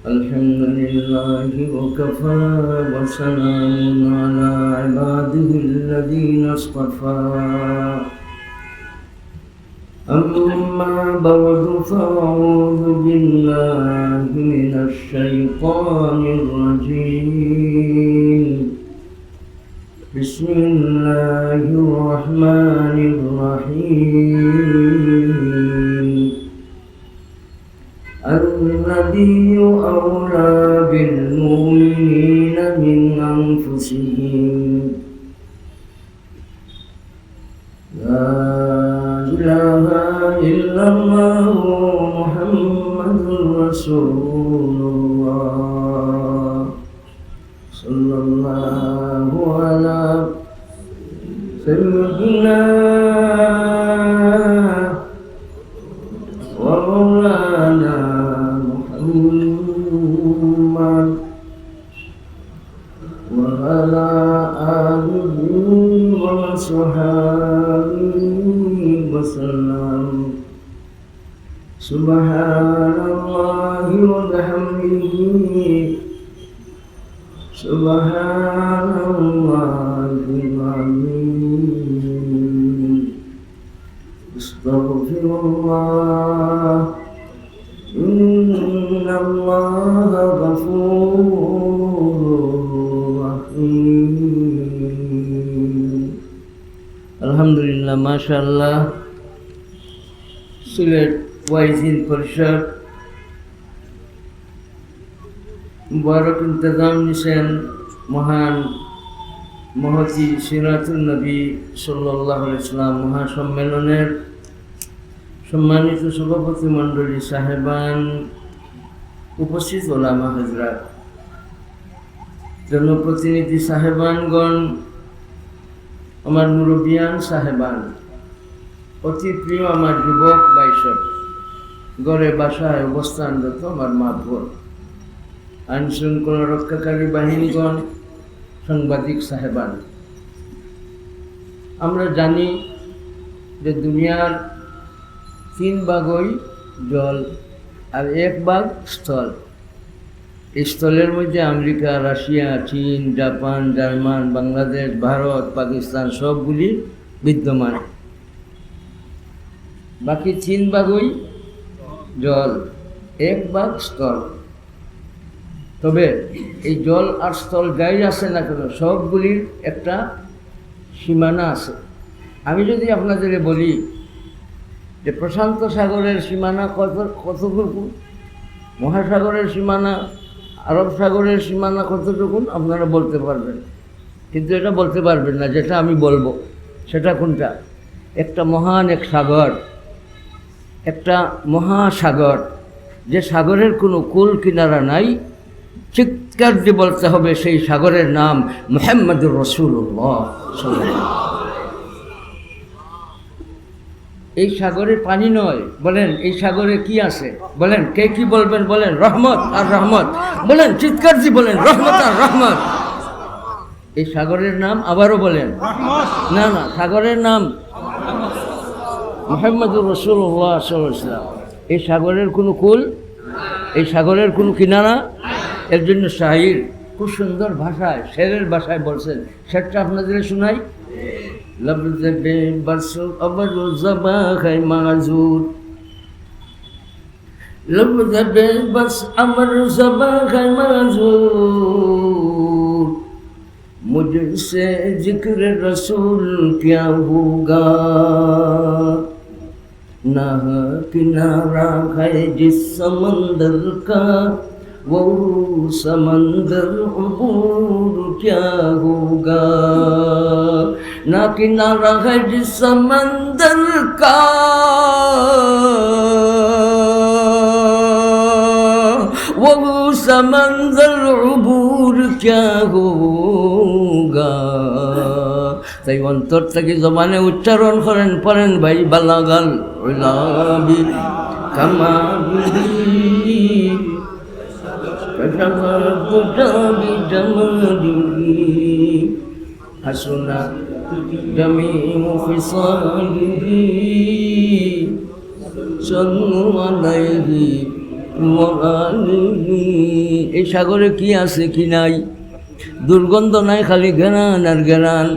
الحمد لله وكفى وسلام على عباده الذين اصطفى أما بعد فأعوذ بالله من الشيطان الرجيم بسم الله الرحمن الرحيم النبي أولى بالمؤمنين من أنفسهم لا إله إلا الله محمد رسول الله صلى الله على سيدنا ومولانا محمد وعلى آله وصحبه وسلم سبحان الله وبحمده سبحان الله العظيم استغفر الله إن الله غفور رحيم আলহামদুলিল্লাহ মাশাআল্লাহ সিলেট ওয়াইজিন পরিষদ মুবারক ইন্তজাম নিছেন মহান মহতি সিরাতুন নবী সাল্লাল্লাহু আলাইহি ওয়াসাল্লাম মহাসম্মেলনের সম্মানিত সভাপতি মণ্ডলী সাহেবান, উপস্থিত ওলামা হযরত, জনপ্রতিনিধি সাহেবানগণ, আমার মুরব্বিয়ান সাহেবান, অতি প্রিয় আমার যুবক বাইসব, গড়ে বাসায় অবস্থানরত আমার মা বোন, আইন শৃঙ্খলা রক্ষাকারী বাহিনীগণ, সাংবাদিক সাহেবান। আমরা জানি যে দুনিয়ার 3 ভাগই জল আর 1 ভাগ স্থল। এই স্থলের মধ্যে আমেরিকা, রাশিয়া, চীন, জাপান, জার্মান, বাংলাদেশ, ভারত, পাকিস্তান সবগুলি বিদ্যমান। বাকি 3 ভাগই জল, 1 ভাগ স্থল। তবে এই জল আর স্থল যাই আছে না কেন, সবগুলির একটা সীমানা আছে। আমি যদি আপনাদের বলি যে প্রশান্ত সাগরের সীমানা কতটুকু, মহাসাগরের সীমানা, আরব সাগরের সীমানা কতটুকু, আপনারা বলতে পারবেন, কিন্তু এটা বলতে পারবেন না যেটা আমি বলবো সেটা কোনটা। একটা মহান এক সাগর, একটা মহাসাগর, যে সাগরের কোনো কুল কিনারা নাই, চিৎকার দিয়ে বলতে হবে সেই সাগরের নাম মুহাম্মদুর রাসূলুল্লাহ সাল্লাল্লাহু। এই সাগরে পানি নয়, বলেন এই সাগরে কি আছে, বলেন কে কি বলবেন, বলেন রহমত আর রহমত, বলেন চিৎকার দিয়ে বলেন রহমত আর রহমত। এই সাগরের নাম আবারও বলেন, না না, সাগরের নাম মুহাম্মদুর রাসূলুল্লাহ সাল্লাল্লাহু আলাইহি ওয়াসাল্লাম। এই সাগরের কোনো কুল, এই সাগরের কোনো কিনারা। এর জন্য শাহির খুব সুন্দর ভাষায়, শেরের ভাষায় বলছেন, সেটা আপনাদের শোনাই। লফজ বেবস আবর জবা খায় মাজুর, লফজ বেবস আবর জবা খায় মাজুর, মুঝसे जिक्र रसूल क्या होगा, ना किनारा है जिस समंदर का, वो समंदर अबूर क्या होगा, ना किनारा है जिस समंदर का, वो समंदर अबूर क्या होगा। তাই অন্তর থেকে জবানে উচ্চারণ করেন, পড়েন ভাই বালাগাল উলাবি কামাবি কশবুজাবি জামালি হাসুনা জামিউ ফিসালিহি صلوا عليه এই সাগরে কি আছে কি নাই, দুর্গন্ধ নাই, খালি ঘেরান আর ঘেরান।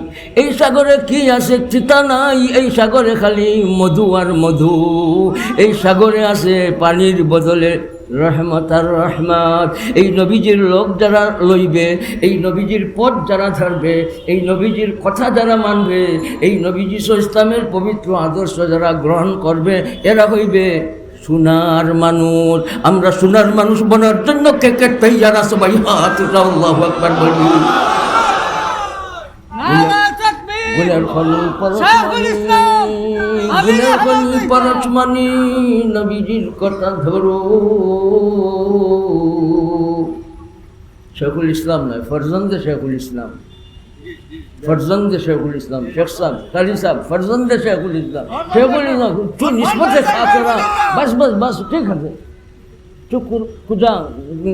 এই সাগরে কি আছে, চিতা নাই, এই সাগরে খালি মধু আর মধু। এই সাগরে আছে পানির বদলে রহমত আর রহমত। এই নবীজির লোক যারা লইবে, এই নবীজির পথ যারা ধরবে, এই নবীজির কথা যারা মানবে, এই নবীজি ইসলামের পবিত্র আদর্শ যারা গ্রহণ করবে, এরা হইবে সোনার মানুষ। আমরা সোনার মানুষ বনার জন্য কে কে তৈয়ার আছে ভাই? হাত উঠাও, আল্লাহু আকবার বলি। গুনার খনি পরশমণি নবীজির কথা ধরো। শেখুল ইসলাম নয়, ফরজন্দে শেখুল ইসলাম, फर्जंद शेखुल इस्लाम शेख साहब काली साहब फर्जंद शेखुल इस्लाम जो निस्बत खा करा बस बस बस ठीक है जो खुदा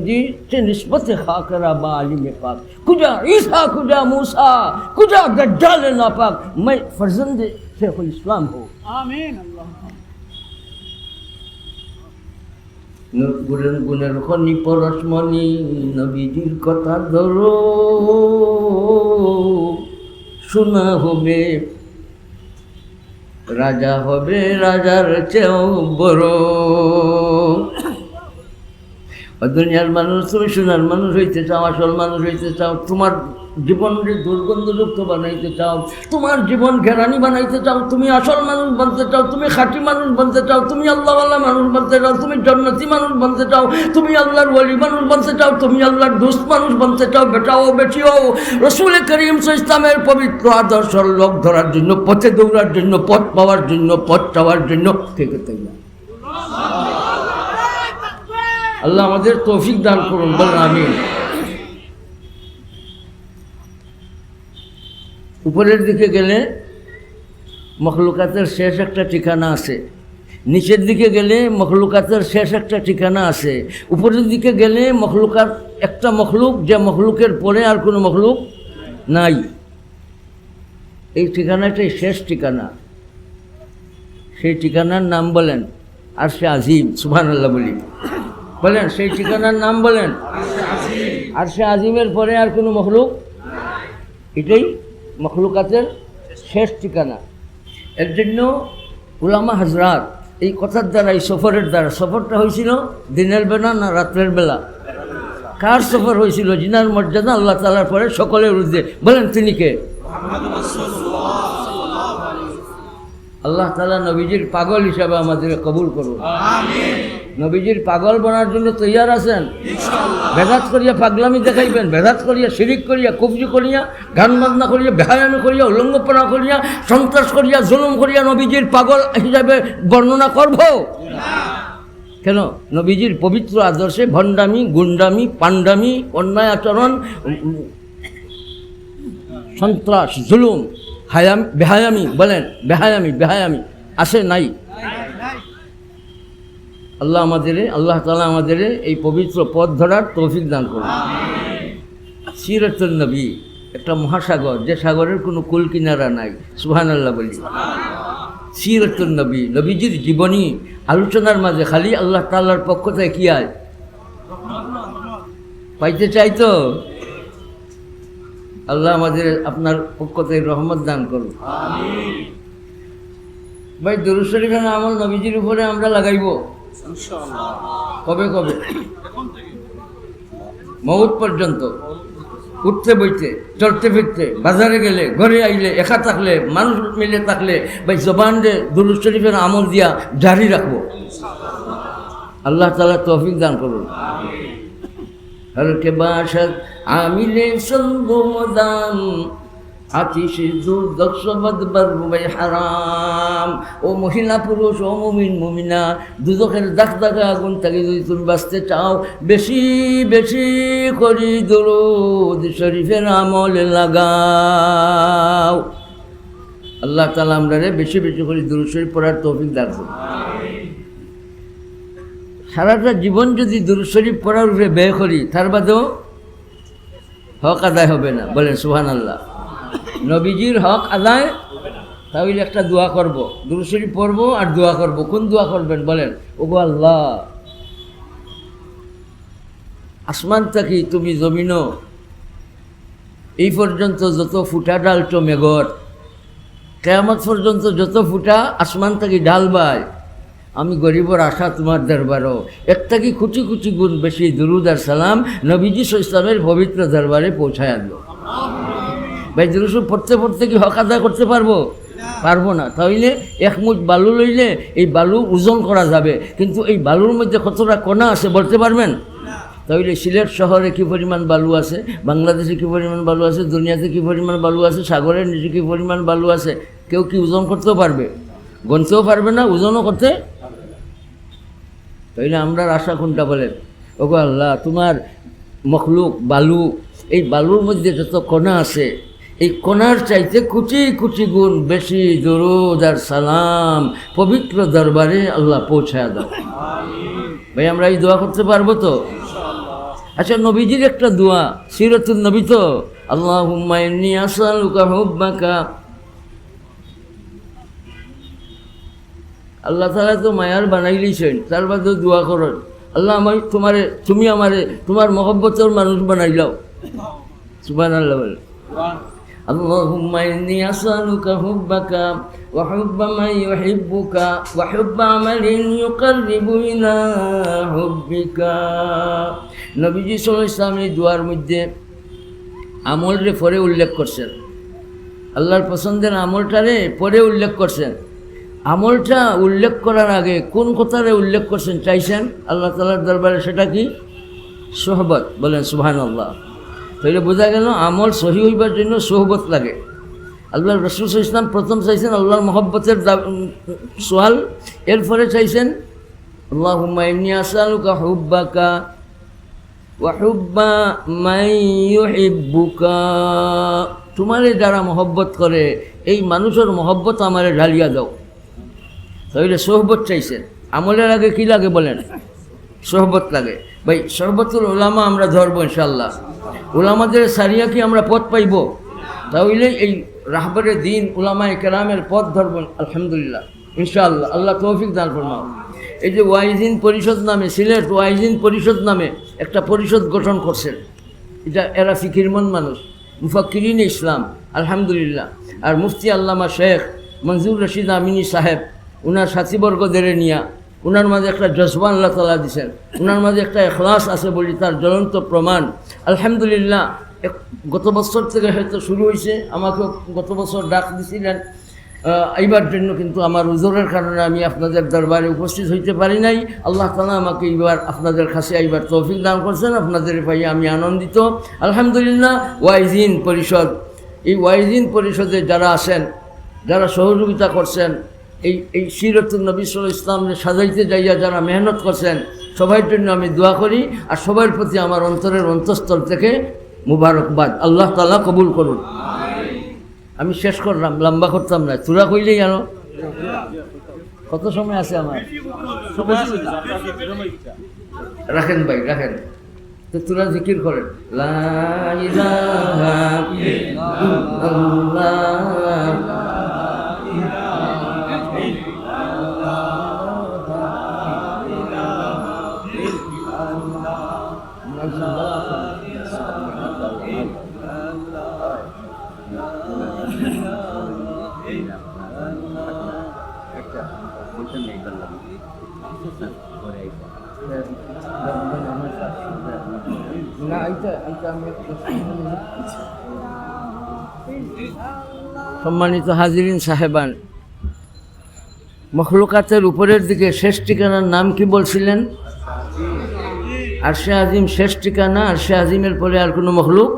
जी से निस्बत खा करा बाली में पाक खुदा ईसा खुदा मूसा खुदा दज्जाल नापाक मैं फर्जंद शेखुल इस्लाम हूँ आमीन গুণের খনি পরশমণি নবীজির কথা ধরো শোনা হবে রাজা হবে রাজার চেয়েও বড়। দুনিয়ার মানুষ তুমি সোনার মানুষ হইতে চাও, আসল মানুষ হইতে চাও, তোমার জীবনকে দুর্গন্ধযুক্ত বানাইতে চাও, তোমার জীবন ঘেরানি বানাইতে চাও, তুমি আসল মানুষ বনতে চাও, তুমি খাঁটি মানুষ বনতে চাও, তুমি আল্লাহওয়ালা মানুষ বনতে চাও, তুমি জান্নাতি মানুষ বনতে চাও, তুমি আল্লাহর ওলি মানুষ বনতে চাও, তুমি আল্লাহর দুষ্ট মানুষ বনতে চাও, বেটাও বেটিও রাসূল করিম সাল্লাল্লাহু আলাইহি ওয়াসাল্লামের পবিত্র আদর্শ লোক ধরার জন্য, পথে দৌড়ার জন্য, পথ পাওয়ার জন্য, পথ চাওয়ার জন্য থেকে তৈরি। আল্লাহ আমাদের তৌফিক দান করুন, বলেন আমিন। উপরের দিকে গেলে মখলুকাতের শেষ একটা ঠিকানা আছে, নিচের দিকে গেলে মখলুকাতের শেষ একটা ঠিকানা আছে, উপরের দিকে গেলে মখলুকাত একটা মখলুক, যে মখলুকের পরে আর কোনো মখলুক নাই। এই ঠিকানাটাই শেষ ঠিকানা। সেই ঠিকানার নাম বলেন আরশে আজিম। সুবহানাল্লাহ বলি, বলেন সেই ঠিকানার নাম বলেন আরশে আজিমের পরে আর কোনো মখলুক, এটাই মখলুকাতের শেষ ঠিকানা। এর জন্য উলামা হযরত এই কথার দ্বারা, এই সফরের দ্বারা, সফরটা হয়েছিল দিনের বেলা না রাত্রের বেলা? কার সফর হয়েছিল? জিনার মর্যাদা আল্লাহ তাআলার পরে সকলের ঊর্ধ্বে। বলেন তিনি কে? আল্লাহ তাআলা নবীজির পাগল হিসাবে আমাদের কবুল করুন। নবীজির পাগল বনার জন্য তৈয়ার আছেন? বেদাত করিয়া পাগলামি দেখাইবেন, বেদাত করিয়া শিরিক করিয়া কুফরি করিয়া গান বাজনা করিয়া বেহায়ামি করিয়া উলঙ্গপনা করিয়া সন্ত্রাস করিয়া জুলুম করিয়া নবীজির পাগল হিসাবে বর্ণনা করব কেন? নবীজির পবিত্র আদর্শে ভণ্ডামি, গুন্ডামি, পান্ডামি, অন্যায় আচরণ, সন্ত্রাস, জুলুম, বেহায়ামি, বলেন বেহায়ামি আছে নাই? আল্লাহ তাআলা আমাদের এই পবিত্র পথ ধরার তৌফিক দান করুন। সিরাতুন নবী একটা মহাসাগর, যে সাগরের কোনো কুল কিনারা নাই। সুবহানাল্লাহ বলি। সিরাতুন নবী, নবীজির জীবনী আলোচনার মাঝে খালি আল্লাহ তাআলার পক্ষ থেকে কি আয় পাইতে চাই তো আল্লাহ আমাদের আপনার পক্ষ থেকে রহমত দান করুন। ভাই দুরূদ শরীফের আমল নবীজির উপরে আমরা লাগাইব কবে কবে? মউত পর্যন্ত, উঠতে বইতে, চলতে ফিরতে, বাজারে গেলে, ঘরে আইলে, একা থাকলে, মানুষ মিলে থাকলে, ভাই জবান রে দুরূদ শরীফের আমল দিয়া জারি রাখবো। আল্লাহ তাআলা তৌফিক দান করুন। हर के बाशद आमिले संगो मदाम आतिश दुर्दक्ष बदबर रुबाई हाराम। ও মহিলা পুরুষ, ও মুমিন মুমিনা, দুজকের দাগ দাগা আগুন থেকে যদি তুমি বাঁচতে চাও, বেশি বেশি করি দুরূদ শরীফের আমল লাগাও। আল্লাহ তাআলা আমরারে বেশি বেশি করে দুরূদ শরীফ পড়ার তৌফিক দান করুন। সারাটা জীবন যদি দুরূদ শরীফ পড়ার উপরে ব্যয় করি, তার বাদেও হক আদায় হবে না। বলেন সুবহানাল্লাহ। নবীজির হক আদায়, তাহলে একটা দোয়া করব, দুরূদ শরীফ পড়বো আর দোয়া করব। কোন দোয়া করবেন বলেন? ওগো আল্লাহ, আসমান থাকি তুমি জমিনও এই পর্যন্ত যত ফুটা ডালটো মেঘর কেয়ামত পর্যন্ত যত ফুটা আসমান থাকি ডাল বাই আমি গরিবর আশা তোমার দরবারও এক থাকি কুচি কুচি গুণ বেশি দুরুদ আর সালাম নবীজি ইসলামের পবিত্র দরবারে পৌঁছায় আনলো। ভাই দুরুদ পড়তে পড়তে কি হক আদায় করতে পারবো না। তাহলে এক মুঠ বালু লইলে এই বালু ওজন করা যাবে, কিন্তু এই বালুর মধ্যে কতটা কণা আছে বলতে পারবেন? তাহলে সিলেট শহরে কী পরিমাণ বালু আছে, বাংলাদেশে কী পরিমাণ বালু আছে, দুনিয়াতে কী পরিমাণ বালু আছে, সাগরের নিচে কী পরিমাণ বালু আছে, কেউ কি ওজন করতেও পারবে? গণতেও পারবে না, ওজনও করতে। তাইলে আমরা আশা কোনটা বলেন? ওগো আল্লাহ, তোমার মখলুক বালু, এই বালুর মধ্যে যত কণা আছে এই কণার চাইতে কুচি কুচি গুণ বেশি দরুদ আর সালাম পবিত্র দরবারে আল্লাহ পৌঁছায় দাও। ভাই আমরা এই দোয়া করতে পারবো তো? আচ্ছা, নবীজির একটা দোয়া, সিরাতুন নবী তো, আল্লাহুম্মা ইন্নী আসআলুকা হুব্বাকা। আল্লাহ তাআলা তো মায়ার বানাইলিছেন, তার বাদেও দোয়া করেন, আল্লাহ তুমি আমারে তোমার মহব্বতের মানুষ বানাইলাও। সুবহানাল্লাহ বলে। আল্লাহুম্মা ইন্নী আসআলুকা হুব্বাকা ওয়া হুব্বা মান ইউহিব্বুকা ওয়া হুব্বা আমালিন ইউকাররিবু ইলা হুব্বিকা। নবীজি সাল্লাল্লাহু আলাইহি ওয়াসাল্লাম এই দুয়ার মধ্যে আমলরে পরে উল্লেখ করছেন, আল্লাহর পছন্দের আমলটারে পরে উল্লেখ করছেন। আমলটা উল্লেখ করার আগে কোন কথারে উল্লেখ করছেন চাইছেন আল্লাহ তাআলার দরবারে? সেটা কি? সোহবত। বলেন সুবহানাল্লাহ। তাহলে বোঝা গেল আমল সহি হইবার জন্য সোহবত লাগে। আল্লাহ রাসূল সাল্লাল্লাহু আলাইহি ওয়াসাল্লাম প্রথম চাইছেন আল্লাহর মহব্বতের সোয়াল, এরপরে চাইছেন আল্লাহুম্মা ইন্নী আসআলুকা হুব্বাকা ওয়া হুব্বা মান ইউহিব্বুকা। তোমারে যারা মহব্বত করে এই মানুষের মহব্বত আমারে ঢালিয়া দাও। তাহলে সোহবত চাইছেন। আমলের আগে কি লাগে বলেন? সোহবত লাগে। ভাই সরবতুল উলামা আমরা ধরবো ইনশাআল্লাহ। উলামাদের সারিয়া কি আমরা পথ পাইব? তাহলে এই রাহবারে দিন উলামায়ে কেরামের পথ ধরবেন আলহামদুলিল্লাহ ইনশাআল্লাহ। আল্লাহ তৌফিক দান ফরমাও। এই যে ওয়াইজিন পরিষদ নামে, সিলেট ওয়াইজিন পরিষদ নামে একটা পরিষদ গঠন করছেন, এটা এরা ফিকিরমন্দ মানুষ, মুফাক্কিরিন ইসলাম আলহামদুলিল্লাহ। আর মুফতি আল্লামা শেখ মনজুর রশিদ আমিনী সাহেব ওনার সাথীবর্গদের নিয়া ওনার মাঝে একটা জজবা আল্লাহ তাআলা দিয়েছেন, ওনার মাঝে একটা এখলাস আছে বলি তার জ্বলন্ত প্রমাণ আলহামদুলিল্লাহ। গত বছর থেকে হয়তো শুরু হয়েছে, আমাকে গত বছর ডাক দিয়েছিলেন এইবার জন্য, কিন্তু আমার উজরের কারণে আমি আপনাদের দরবারে উপস্থিত হইতে পারি নাই। আল্লাহ তাআলা আমাকে এইবার আপনাদের কাছে এইবার তৌফিক দান করছেন, আপনাদের পাইয়ে আমি আনন্দিত আলহামদুলিল্লাহ। ওয়াইজিন পরিষদ, এই ওয়াইজিন পরিষদে যারা আছেন, যারা সহযোগিতা করছেন, এই সিরাতুন নবী সাল্লাল্লাহু আলাইহি ওয়াসাল্লাম সাজাইতে যাইয়া যারা মেহনত করছেন, সবার জন্য আমি দোয়া করি আর সবার প্রতি আমার অন্তরের অন্তঃস্থল থেকে মুবারকবাদ। আল্লাহ তাআলা কবুল করুন। আমি শেষ করলাম, লম্বা করতাম না, তোরা কইলেই জানো কত সময় আছে আমার? রাখেন ভাই রাখেন, তো তোরা জিকির করেন লা ইলাহা ইল্লাল্লাহ। সম্মানিত হাজিরিন সাহেবান, মখলুকাতের উপরের দিকে শেষ ঠিকানার নাম কি বলছিলেন? আরশে আজিম শেষ ঠিকানা, আরশে আজিমের পরে আর কোনো মখলুক।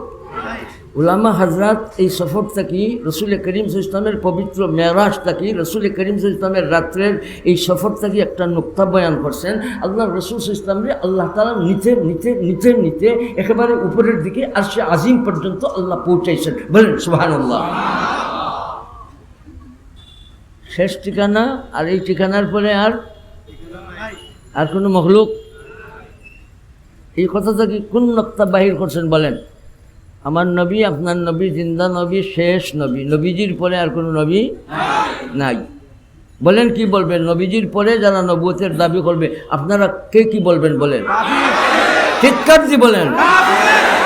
উলামা হাজরাত এই সফর থাকি রসুল করিম সাল্লাল্লাহু আলাইহি ওয়াসাল্লামের পবিত্র মেরাজ থাকি রসুল করিম সাল্লাল্লাহু আলাইহি ওয়াসাল্লামের রাত্রের এই সফর থাকি একটা নুকতা বয়ান করছেন। আল্লাহ রসুল সাল্লাল্লাহু আলাইহি ওয়াসাল্লামকে আল্লাহ তাআলা নিতে নিতে নিতে নিতে একেবারে উপরের দিকে আরশে আজিম পর্যন্ত আল্লাহ পৌঁছাইছেন। বলেন সুবহানাল্লাহ। শেষ ঠিকানা আর এই ঠিকানার পরে আর কোনো মখলুক। এই কথাটা কি কোন নক্তা বাহির করছেন বলেন? আমার নবী, আপনার নবী, জিন্দা নবী, শেষ নবী, নবীজির পরে আর কোনো নবী নাই। বলেন কি বলবেন? নবীজির পরে যারা নবুয়তের দাবি করবে আপনারা কে কি বলবেন বলেন? চিৎকার দিয়ে বলেন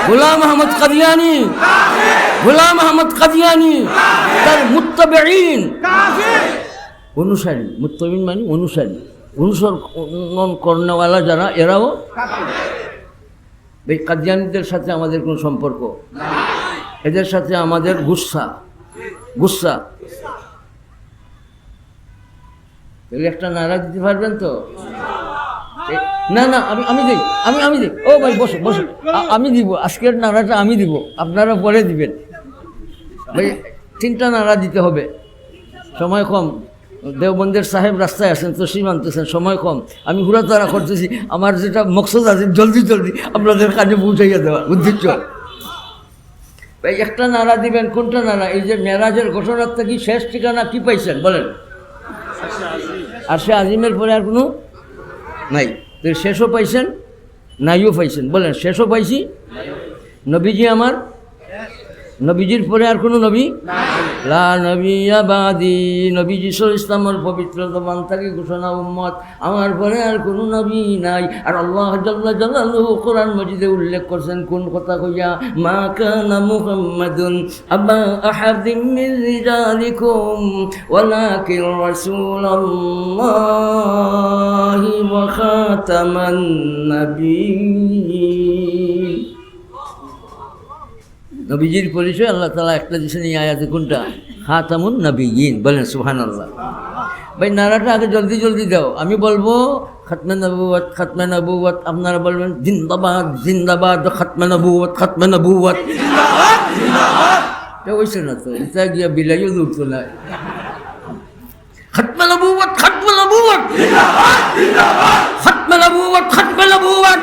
গোলাম আহমদ কাদিয়ানী, গোলাম আহমদ কাদিয়ানী তার মুত্তাবিঈন অনুসারী, মুত্তাবিঈন মানে অনুসারী, অনুসরণ করনেওয়ালা যারা, এরাও এই কাদিয়ানীদের সাথে আমাদের কোনো সম্পর্ক, এদের সাথে আমাদের গুসা। একটা নারা দিতে পারবেন তো? না না, আমি দিই, আমি দিই। ও ভাই বসো বসো, আমি দিব আজকের নারাটা, আমি দিব, আপনারা পরে দিবেন। ভাই 3টা নারা দিতে হবে, সময় কম। দেওবন্দের সাহেব রাস্তায় আসেন তো সীমান্তেছেন, সময় কম। আমি ঘোরাতারা করতেছি, আমার যেটা মকসদ আছে জলদি জলদি আপনাদের কাজে পৌঁছাইয়া দেওয়া উদ্দেশ্য। ভাই একটা নারা দিবেন। কোনটা নারা? এই যে মেরাজের ঘটনার থেকে শেষ ঠিকানা কি পাইছেন বলেন? আর সে আজিমের পরে আর কোনো নাই। তো শেষও পাইছেন, নাইও পাইছেন। বলেন শেষও পাইছি, নবীজি আমার, নবীজির পরে আর কোনো নবী লা নবিয়্যা বাদি। নবীজি ইসলামের পবিত্র জবান থেকে ঘোষণা, উম্মত আমার পরে আর কোনো নবী নাই। আর আল্লাহ জাল্লা জালালুহু কোরআন মাজিদে উল্লেখ করছেন কোন কথা কইয়া, মা কানা মুহাম্মাদুন আবা আহাদিম মিন রিজালিকুম ওয়ালাকিন রাসূলুল্লাহি ওয়া খাতামান নাবিয়্যিন। নবীজির পরিচয় আল্লাহ তাআলা একটা দিয়েছেন এই আয়াতে, কোনটা? খাতামুন নবিয়্যিন। বলেন সুবহানাল্লাহ। ভাই নারাটা আগে জলদি জলদি দাও। আমি বলবো খাতমে নবুয়ত, খাতমে নবুয়ত, আপনারা বলবেন জিন্দাবাদ জিন্দাবাদ, খাতমে নবুয়ত, খাতমে নবুয়ত। এটা হইছে না তো, এটা গিয়া বিলাইও উঠতো না। খাতমে নবুয়ত, খাতমে নবুয়ত, খাতমে নবুয়ত, খাতমে নবুয়ত।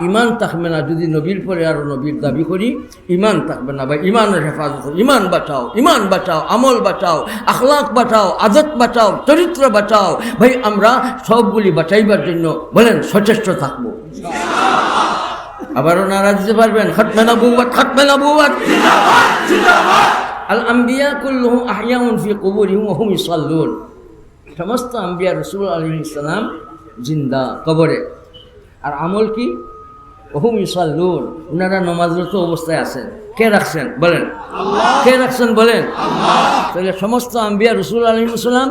ইমান থাকবে না যদি নবীর পরে আরো নবীর দাবি করি, ইমান থাকবে না। ভাই ইমানের হেফাজত, ইমান বাঁচাও, ইমান বাঁচাও, আমল বাঁচাও, আখলাক বাঁচাও, আদত বাঁচাও, চরিত্র বাঁচাও। ভাই আমরা সবগুলি বাঁচাইবার জন্য বলেন সচেষ্ট থাকবো। আবারও নারা দিতে পারবেন? খাতমে নবুয়ত, খাতমে নবুয়ত। আল আম্বিয়া কুল্লুহুম আহইয়াউন ফি কুবুরিহিম ওয়া হুম ইউসাল্লুন। সমস্ত আম্বিয়া রাসূল আলাইহিস সালাম জিন্দা কবরে। আর আমল কি? ওহুম ইউসাল্লুন, ওনারা নামাজরত অবস্থায় আছেন। কে রাখছেন বলেন? কে রাখছেন বলেন? তাহলে সমস্ত আম্বিয়া রাসূল আলাইহিস সালাম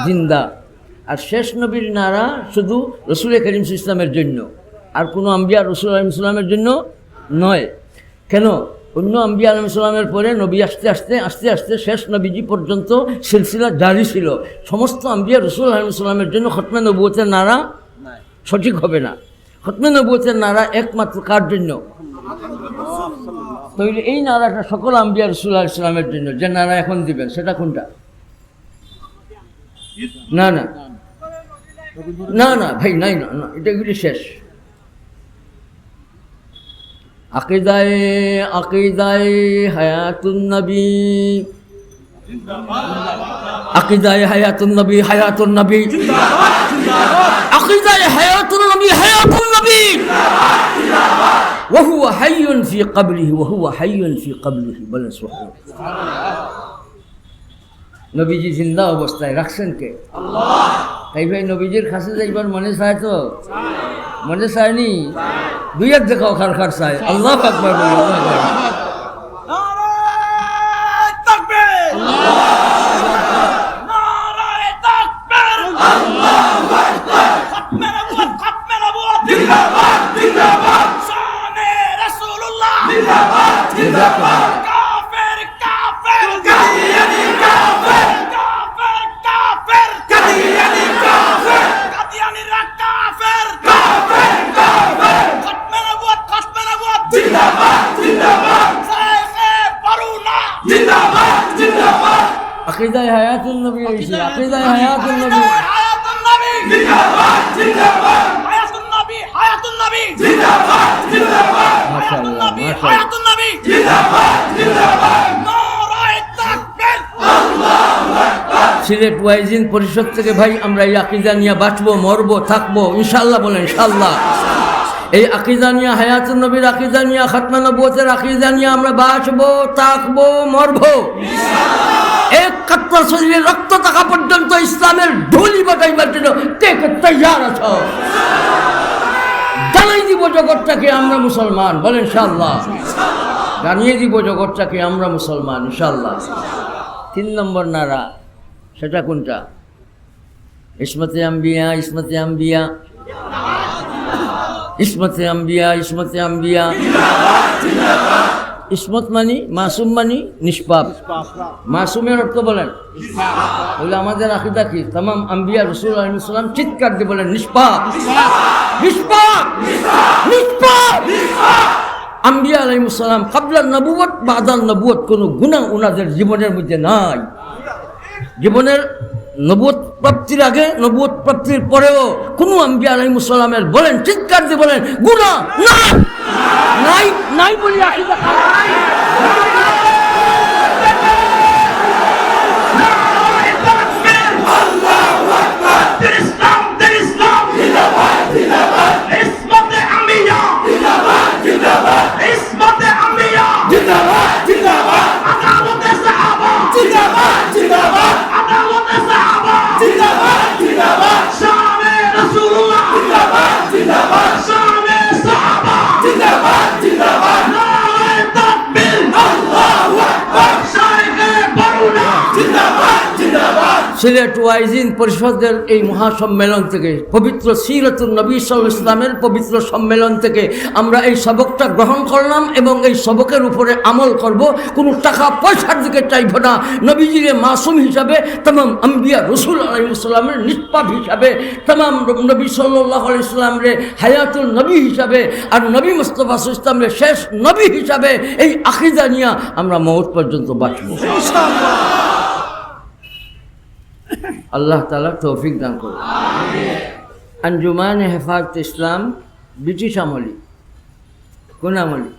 জিন্দা। আর শেষ নবীর নারা শুধু রাসূল করিম সাল্লাল্লাহু আলাইহি ওয়াসাল্লামের জন্য, আর কোনো আম্বিয়া রাসূল আলাইহিস সালামের জন্য নয়। কেন? অন্য আম্বিয়া আলাইহিস সালামের পরে নবী আস্তে আস্তে আস্তে আস্তে শেষ নবীজি পর্যন্ত সিলসিলা জারি ছিল। সমস্ত আম্বিয়া রাসূল আলাইহিস সালামের জন্য খতমে নবুয়তের নারা সঠিক হবে না। খতমে নবুয়তের নারা একমাত্র কার জন্য? তাহলে এই নারাটা সকল আম্বিয়া রাসূল আলাইহিস সালামের জন্য। যে নারা এখন দিবেন সেটা কোনটা? না না না না ভাই, নাই না, এটাগুলি শেষ। আকিদায়ে হায়াতুন নবী, আকিদায়ে হায়াতুন নবী, হায়াতুন নবী, আকিদায়ে হায়াতুন নবী, হায়াতুন নবী। ওয়া হুয়া হাইয়ুন ফি কবরিহি, ওয়া হুয়া হাইয়ুন ফি কবরিহি। বলেন সুবহানাল্লাহ। নবীজি জিন্দা অবস্থায় রাখছেন কে? আল্লাহ। তাই ভাই নবীজির কাছে যাইবার মনে চায় তো? মনে চায়নি? দুই এক দেখাও খার খার চায়। আল্লাহু আকবার, আল্লাহু আকবার। আকিদায়ে হায়াতুন নবী হইছে, আকিদায়ে হায়াতুন নবী, হায়াতুন নবী জিন্দাবাদ জিন্দাবাদ, হায়াতুন নবী, হায়াতুন নবী জিন্দাবাদ জিন্দাবাদ, মাশাআল্লাহ মাশাআল্লাহ, হায়াতুন নবী জিন্দাবাদ জিন্দাবাদ, নারায়ে তাকবীর, আল্লাহু আকবার। সিলেট ওয়াইজিন পরিষদ থেকে ভাই আমরা এই আকিদা নিয়ে বাঁচবো, মরবো, থাকবো ইনশাআল্লাহ। বলেন ইনশাআল্লাহ। এই আকিদা নিয়ে, হায়াতুন নবীর আকিদা নিয়ে, খাতমে নবুয়তের আকিদা নিয়ে আমরা বাঁচবো, থাকবো, মরবো ইনশাআল্লাহ। এক কাত্রা শরীরে রক্ত থাকা পর্যন্ত ইসলামের ঢুলি বাটাইবার জন্য কে কে তৈয়ার আছো? জানাই দিব জগৎটাকে আমরা মুসলমান, বলেন ইনশাআল্লাহ। জানিয়ে দিব জগৎটাকে আমরা মুসলমান ইনশাআল্লাহ। 3 নম্বর নারা, সেটা কোনটা? ইসমতে আম্বিয়া, ইসমতে আম্বিয়া, ইসমতে আম্বিয়া, ইসমতে আম্বিয়া। ইসমত মানি, মাসুম মানি নিষ্পাপ। মাসুমের অর্থ বলেন, বলে আমাদের আকীদা কি? তামাম আম্বিয়া রাসূল আলাইহিস সালাম চিৎকার দিয়ে বলেন নিষ্পাপ, নিষ্পাপ, নিষ্পাপ। আম্বিয়া আলাইহিস সালাম ক্বাবলা নবুয়ত বাদান নবুয়ত কোনো গুনাহ ওনাদের জীবনের মধ্যে নাই। জীবনের নবুয়ত প্রাপ্তির আগে, নবুয়ত প্রাপ্তির পরেও কোনো আম্বিয়া আলাইহিস সালামের বলেন চিৎকার দিয়ে বলেন গুনাহ নাই, নাই, নাই বলি আকীদা সিলেট ওয়াইজিন পরিষদের এই মহাসম্মেলন থেকে, পবিত্র সিরাতুন নবী সাল্লাল্লাহু আলাইহি ওয়াসাল্লামের পবিত্র সম্মেলন থেকে আমরা এই সবকটা গ্রহণ করলাম এবং এই সবকের উপরে আমল করব। কোনো টাকা পয়সার দিকে চাইব না। নবীজির মাসুম হিসাবে, তমাম আম্বিয়া রাসূল আলাইহিস সালামের নিষ্পাপ হিসাবে, তমাম নবী সাল্লাল্লাহু আলাইহি ওয়াসাল্লামের হায়াতুল নবী হিসাবে, আর নবী মুস্তাফা সাল্লাল্লাহু আলাইহি ওয়াসাল্লামের শেষ নবী হিসাবে এই আকীদা নিয়ে আমরা মওত পর্যন্ত বাঁচব ইনশাআল্লাহ। আল্লাহ তাআলা তৌফিক দান করুন। আঞ্জুমানে হেফাজত ইসলাম ব্রিটিশ আমলি, কোন আমলি?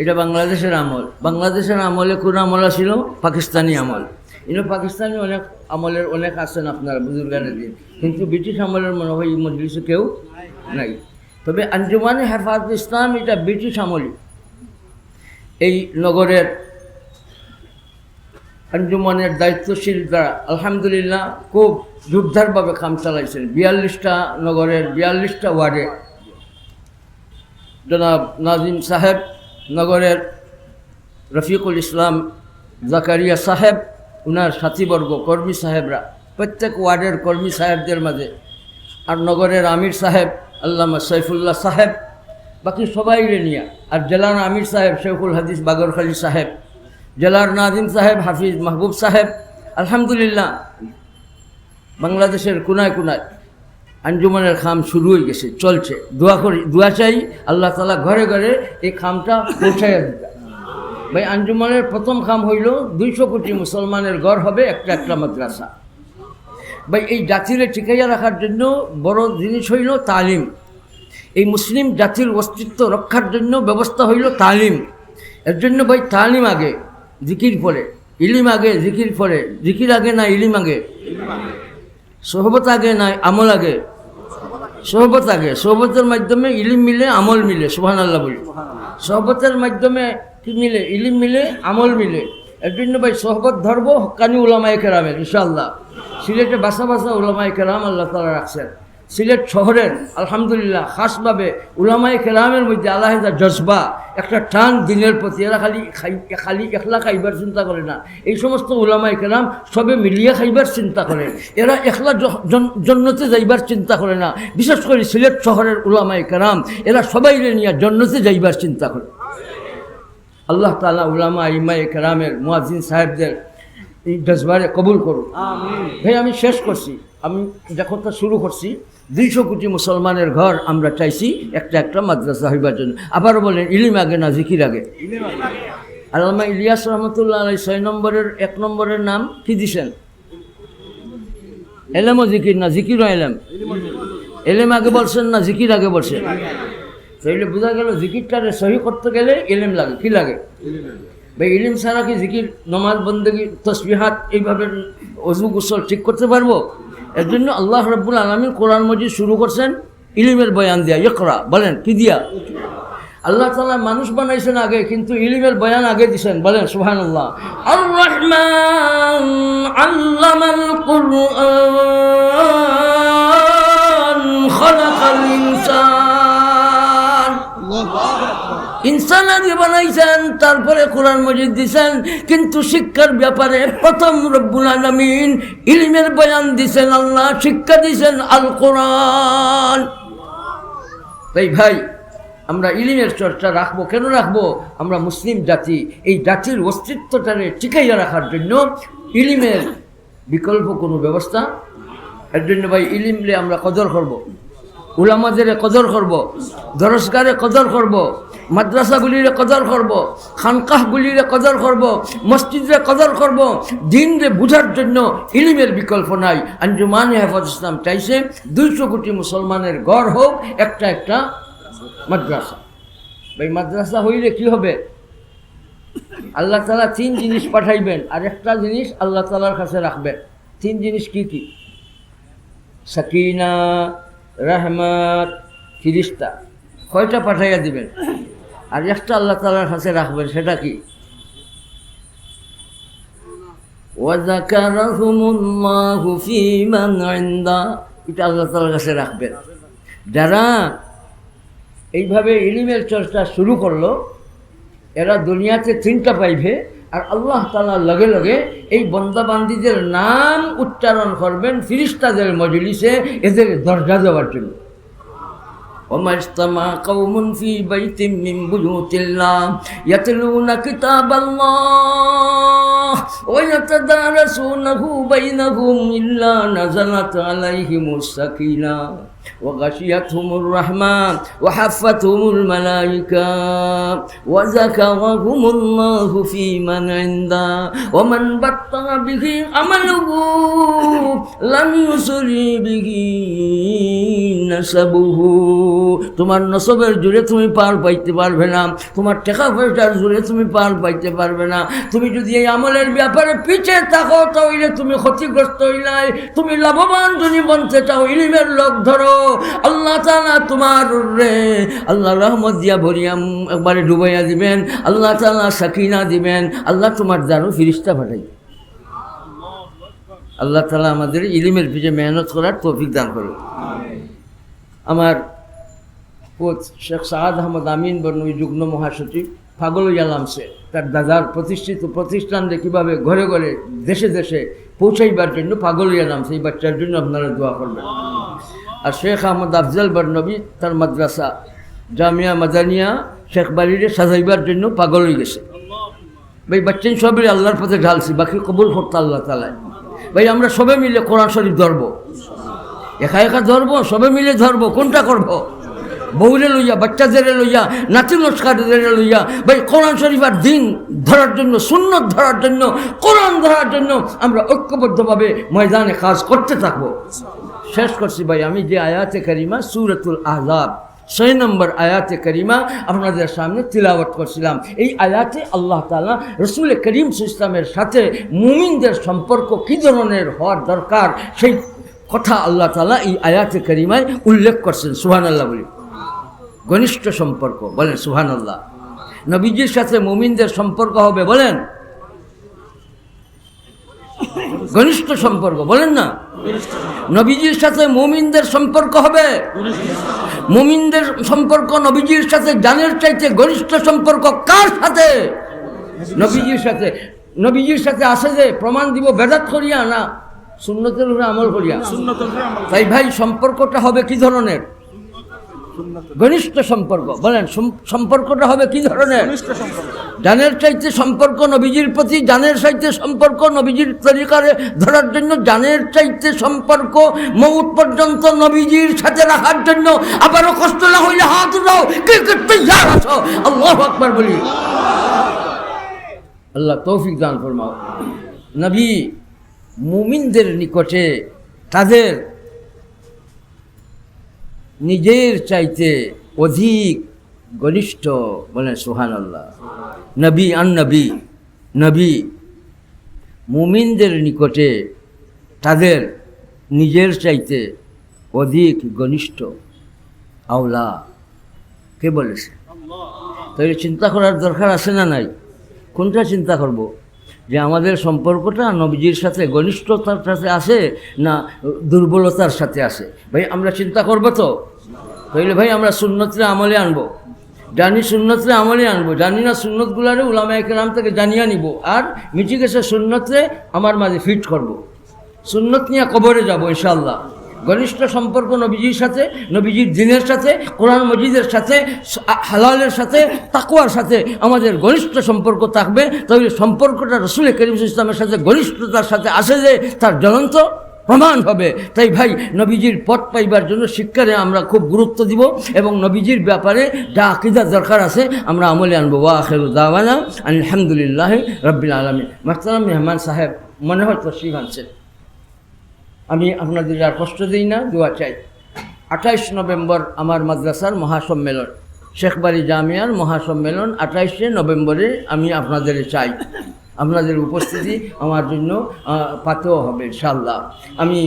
এটা বাংলাদেশের আমল। বাংলাদেশের আমলে কোন আমল ছিল? পাকিস্তানি আমল। পাকিস্তানি অনেক আমলের অনেক আছেন আপনারা বুজুর্গানের দিন, কিন্তু ব্রিটিশ আমলের মনে হয় এই মজলিসে কেউ নাই। তবে আঞ্জুমানে হেফাজত ইসলাম এটা ব্রিটিশ আমলি। এই নগরের আঞ্জুমানের দায়িত্বশীলরা আলহামদুলিল্লাহ খুব জোরদারভাবে কাম চালাইছেন। 42টা নগরের 42টা ওয়ার্ডে জনাব নাজিম সাহেব, নগরের রফিকুল ইসলাম জাকারিয়া সাহেব, উনার সাথীবর্গ কর্মী সাহেবরা, প্রত্যেক ওয়ার্ডের কর্মী সাহেবদের মাঝে, আর নগরের আমির সাহেব আল্লামা সাইফুল্লাহ সাহেব, বাকি সবাই নিয়ে, আর জেলার আমির সাহেব শেখুল হাদিস বাগরখালী সাহেব, জেলার নাজিম সাহেব হাফিজ মাহবুব সাহেব। আলহামদুলিল্লাহ বাংলাদেশের কোনায় কোনায় আঞ্জুমানের খাম শুরু হয়ে গেছে, চলছে। দোয়া করি, দোয়া চাই আল্লাহ তাআলা ঘরে ঘরে এই খামটা পৌঁছাইয়া দিতে। ভাই আঞ্জুমানের প্রথম খাম হইল 200 কোটি মুসলমানের ঘর হবে একটা একটা মাদ্রাসা। ভাই এই জাতিরে টিকাইয়া রাখার জন্য বড় জিনিস হইল তালিম। এই মুসলিম জাতির অস্তিত্ব রক্ষার জন্য ব্যবস্থা হইল তালিম। এর জন্য ভাই তালিম আগে, জিকির পরে, ইলিম আগে, জিকির পরে। জিকির আগে না ইলিম আগে? সোহবত আগে না আমল আগে? সোহবত আগে। সোহবতের মাধ্যমে ইলিম মিলে, আমল মিলে। সুবহানাল্লাহ বলি। সোহবতের মাধ্যমে কি মিলে? ইলিম মিলে, আমল মিলে। এর জন্য ভাই সোহবত ধরবো হক্কানি উলামায়ে কেরামের ইনশাআল্লাহ। সিলেটে বাসা বাসা উলামায়ে কেরাম আল্লাহ তাআলা রাখছেন। সিলেট শহরের আলহামদুলিল্লাহ খাসভাবে উলামায়ে কেরামের মধ্যে আলাদা জজবা, একটা টান দিনের প্রতি। এরা খালি একলা খাইবার চিন্তা করে না। এই সমস্ত উলামায়ে কেরাম সবে মিলিয়ে খাইবার চিন্তা করে। এরা একলা জন্নতে যাইবার চিন্তা করে না। বিশেষ করে সিলেট শহরের উলামায়ে কেরাম এরা সবাই নিয়ে জন্নতে যাইবার চিন্তা করে। আল্লাহ তাআলা উলামা ইমায়ে কেরামের মুয়াজ্জিন সাহেবদের এই জজবারে কবুল করুন। ভাই আমি শেষ করছি, আমি যে কথা শুরু করছি, 200 কোটি মুসলমানের ঘর আমরা চাইছি একটা একটা মাদ্রাসা হইবার জন্য। আবারও বলেন ইলিম আগে না জিকির আগে? আল্লামা ইলিয়াস রহমতুল্লাহ আলাইহি 6 নম্বরের 1 নম্বরের নাম কি দিছেন? এলেম ও জিকির না জিকির ও এলেম? এলেম আগে বলছেন না জিকির আগে বলছেন? তাইলে বোঝা গেল জিকিরটারে সহি করতে গেলে এলেম লাগে। কি লাগে ভাই? ইলিম ছাড়া কি জিকির, নমাজ, বন্দেগী, তসবিহাত এইভাবে ওযু গোসল ঠিক করতে পারবো? এর জন্য আল্লাহ রাব্বুল আলামিন কোরআন মাজিদ শুরু করছেন ইলিমের বয়ান দিয়া। ইকরা বলেন কি দিয়া? আল্লাহ তাআলা মানুষ বানাইছেন আগে, কিন্তু ইলমের বয়ান আগে দিছেন। বলেন সুবহানাল্লাহ। আর রহমান আল্লামাল কুরআন খালাকাল ইনসান। ইনসান আগে বানাইছেন, তারপরে কোরআন মজিদ দিছেন, কিন্তু শিক্ষার ব্যাপারে প্রথম রব্বুল আলামিন ইলমের বয়ান দিছেন আল্লাহ, শিক্ষা দিছেন আল কোরআন। তাই ভাই, আমরা ইলমের চর্চা রাখবো। কেন রাখবো? আমরা মুসলিম জাতি, এই জাতির অস্তিত্বটারে টিকাইয়া রাখার জন্য ইলমের বিকল্প কোনো ব্যবস্থা। এর জন্য ভাই ইলমলে আমরা কদর করব, উলামাদের কদর করব, দরসগারে কদর করব, মাদ্রাসাগুলিরে কদর করব, খানকাহগুলিরে কদর করব, মসজিদরে কদর করব। দিনরে বুঝার জন্য ইলমের বিকল্প নাই। আঞ্জুমানে হেফাজত ইসলাম চাইছে 200 কোটি মুসলমানের গড় হোক একটা একটা মাদ্রাসা। ভাই মাদ্রাসা হইলে কি হবে? আল্লাহ তাআলা 3 জিনিস পাঠাইবেন, আর একটা জিনিস আল্লাহ তাআলার কাছে রাখবেন। 3 জিনিস কি কি? সাকিনা, রহমত, ফিরিস্তা। কয়টা পাঠাইয়া দিবেন? আর একটা আল্লাহ তাআলার কাছে রাখবেন, সেটা কি? ওয়াযাকারাহুমুল্লাহু ফী মান ইনদা। এটা আল্লাহ তাআলার কাছে রাখবেন। যারা এইভাবে ইলমের চর্চা শুরু করলো, এরা দুনিয়াতে 3টা পাইবে, আর আল্লাহ তাআলার লগে লগে এই বন্দাবান্দীদের নাম উচ্চারণ করবেন ফিরিস্তাদের মজলিসে, এদের দরজা দেওয়ার জন্য। وما اجتمع قوم في بيت من بيوت الله يتلون كتاب الله ويتدارسونه بينهم إلا نزلت عليهم السكينة وغشيتهم الرحمة وحفتهم الملائكة وذكرهم الله في من عنده ومن بطأ به عمله لم يسرع به نسبه। তোমার নসবের জোরে তুমি পার পাইতে পারবে না, তোমার টাকা পয়সার জোরে তুমি পার পাইতে পারবে না। তুমি যদি এই আমলের ব্যাপারে পিছিয়ে থাকো তাহলে তুমি ক্ষতিগ্রস্ত হইলাই। তুমি লাভবান যদি বনতে চাও, ইলমের লোক ধরো, আল্লাহ তাআলা তোমার রে আল্লাহ রহমত দিয়া ভরিয়া একবারে ডুবাইয়া দিবেন। আল্লাহ তাআলা সাকিনা দিবেন। আল্লাহ তোমার দ্বারা ফিরিস্তা পাঠাই। আল্লাহ তাআলা আমাদের ইলমের পিছে মেহনত করার তৌফিক দান করুন। আমার শেখ সাদ আহমদ আমিন বর্ণবী যুগ্ম মহাসচিব পাগলইয়া লামছে, তার দাদার প্রতিষ্ঠিত প্রতিষ্ঠানকে কীভাবে ঘরে ঘরে দেশে দেশে পৌঁছাইবার জন্য পাগলইয়া নামছে। এই বাচ্চার জন্য আপনারা দোয়া করবেন। আর শেখ আহমদ আফজল বর্ণবী তার মাদ্রাসা জামিয়া মাদানিয়া শেখ বাড়িরে সাজাইবার জন্য পাগল হয়ে গেছে। ভাই বাচ্চাই সবই আল্লাহর পথে ঢালছি, বাকি কবুল করতে আল্লাহ তাআলা। ভাই আমরা সবে মিলে কোরআন শরীফ ধরবো, একা একা ধরবো, সবে মিলে ধরবো। কোনটা করব? বউরে লইয়া, বাচ্চাদের লইয়া, নাতি নস্কারদের লইয়া। ভাই কোরআন শরীফ আর দিন ধরার জন্য, সুন্নত ধরার জন্য, কোরআন ধরার জন্য আমরা ঐক্যবদ্ধভাবে ময়দানে কাজ করতে থাকবো। শেষ করছি ভাই, আমি যে আয়াতে কারিমা সূরাতুল আহজাব 6 নম্বর আয়াতে কারিমা আপনাদের সামনে তিলাওয়াত করছিলাম। এই আয়াতে আল্লাহ তাআলা রাসূল করিম সাল্লাল্লাহু আলাইহি ওয়াসাল্লামের সাথে মুমিনদের সম্পর্ক কী ধরনের হওয়ার দরকার সেই কথা আল্লাহ তাআলা এই আয়াতে কারিমায় উল্লেখ করছেন। সুবহানাল্লাহ বলি। ঘনিষ্ঠ সম্পর্ক, বলেন সুবহানাল্লাহ। নবীজির সাথে মুমিনদের সম্পর্ক হবে, বলেন ঘনিষ্ঠ সম্পর্ক, বলেন না। নবীজির সাথে মুমিনদের সম্পর্ক হবে, মুমিনদের সম্পর্ক নবীজির সাথে জানের চাইতে ঘনিষ্ঠ সম্পর্ক কার সাথে? নবীজির সাথে। নবীজির সাথে আসে যে প্রমাণ দিব বেদাত করিয়া না সুন্নতের উপরে আমল করিয়া। তাই ভাই সম্পর্কটা হবে কি ধরনের? ঘনিষ্ঠ সম্পর্ক, বলেন সম্পর্কটা হবে কি ধরনের? জানের চাইতে সম্পর্ক নবীজির প্রতি, জানের চাইতে সম্পর্ক নবীজির তরিকারে ধরার জন্য, জানের চাইতে সম্পর্ক মউত পর্যন্ত নবীজির সাথে রাখার জন্য। আবারও কষ্ট না হইলে হাত উঠাও, কে করতে ইয়া আছো? আল্লাহু আকবার বলি। আল্লাহ তৌফিক দান ফরমাও। নবী মুমিনদের নিকটে তাদের নিজের চাইতে অধিক ঘনিষ্ঠ, বলেন সুবহানাল্লাহ। নবী নবী নবী মুমিনদের নিকটে তাদের নিজের চাইতে অধিক ঘনিষ্ঠ। আওলা কে বলেছে? তাহলে চিন্তা করার দরকার আছে না নাই? কোনটা চিন্তা করব? যে আমাদের সম্পর্কটা নবীজির সাথে ঘনিষ্ঠতার সাথে আছে না দুর্বলতার সাথে আছে? ভাই আমরা চিন্তা করবো তো। তাইলে ভাই আমরা সুন্নতরে আমলে আনবো, জানি সুন্নতরে আমলে আনবো, জানি না সুন্নতগুলারে উলামায়ে কেরাম থেকে জানিয়ে নিব, আর মিটি গেছে সুন্নতরে আমার মাঝে ফিট করব। সুন্নত নিয়ে কবরে যাব ইনশাআল্লাহ। ঘনিষ্ঠ সম্পর্ক নবীজির সাথে, নবীজির দ্বীনের সাথে, কোরআন মজিদের সাথে, হালালের সাথে, তাকওয়ার সাথে আমাদের ঘনিষ্ঠ সম্পর্ক থাকবে। তাহলে সম্পর্কটা রাসূল করিম সাল্লাল্লাহু আলাইহি ওয়াসাল্লামের সাথে ঘনিষ্ঠতার সাথে আসে যে তার জ্বলন্ত প্রমাণ হবে। তাই ভাই নবীজির পথ পাইবার জন্য শিক্ষারে আমরা খুব গুরুত্ব দিব এবং নবীজির ব্যাপারে যা আকীদা দরকার আছে আমরা আমলে আনবো। ওয়া আখিরু দাওয়ানা আলহামদুলিল্লাহি রাব্বিল আলামিন। মাহতারাম মেহমান সাহেব মনে হয় তশরিফ আনছেন, আমি আপনাদের আর কষ্ট দিই না, দোয়া চাই। 28 নভেম্বর আমার মাদ্রাসার মহাসম্মেলন, শেখবাড়ি জামিয়ার মহাসম্মেলন 28শে নভেম্বরে আমি আপনাদের চাই। আপনাদের উপস্থিতি আমার জন্য পাতেও হবে ইনশাআল্লাহ। আমি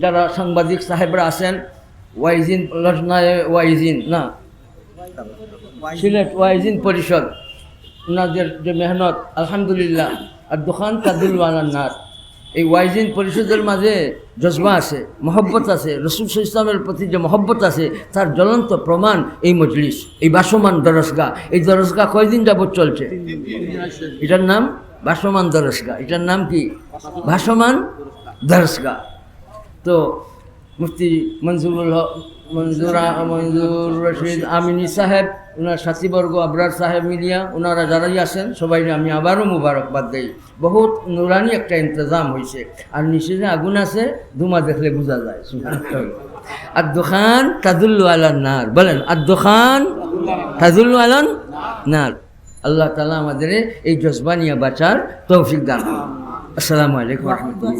যারা সাংবাদিক সাহেবরা আছেন, ওয়াইজিন লজনায় ওয়াইজিন না সিলেট ওয়াইজিন পরিষদ, ওনাদের যে মেহনত আলহামদুলিল্লাহ। আর দোকান তাদুল্লু আলান নার, এই ওয়াইজিন পরিষদের মাঝে জজবা আছে, মহব্বত আছে, রাসূল সাল্লাল্লাহু আলাইহি ওয়াসাল্লামের প্রতি যে মহব্বত আছে তার জ্বলন্ত প্রমাণ এই মজলিস, এই ভাসমান দরসগাহ। এই দরসগাহ কয়দিন যাবৎ চলছে? এটার নাম ভাসমান দরসগাহ। এটার নাম কি? ভাসমান দরসগাহ। তো মুফতি মঞ্জুর রশিদ আমিনী সাহেব, ওনার সাথীবর্গ আবরার সাহেব মিলিয়া, ওনারা যারাই আছেন সবাই আমি আবারও মুবারকবাদ দেই। বহুত নুরানি একটা ইন্তজাম হয়েছে, আর নিচে যে আগুন আছে ধুমা দেখলে বোঝা যায়। আর দোকান তাদুল্লু আলান নার, বলেন আর দোকান তাদুল্লু আলান নার। আল্লাহ তাআলা আমাদের এই জজবা নিয়ে বাঁচার তৌফিক দান করুন। আসসালামু আলাইকুম ওয়া রাহমাতুল্লাহ।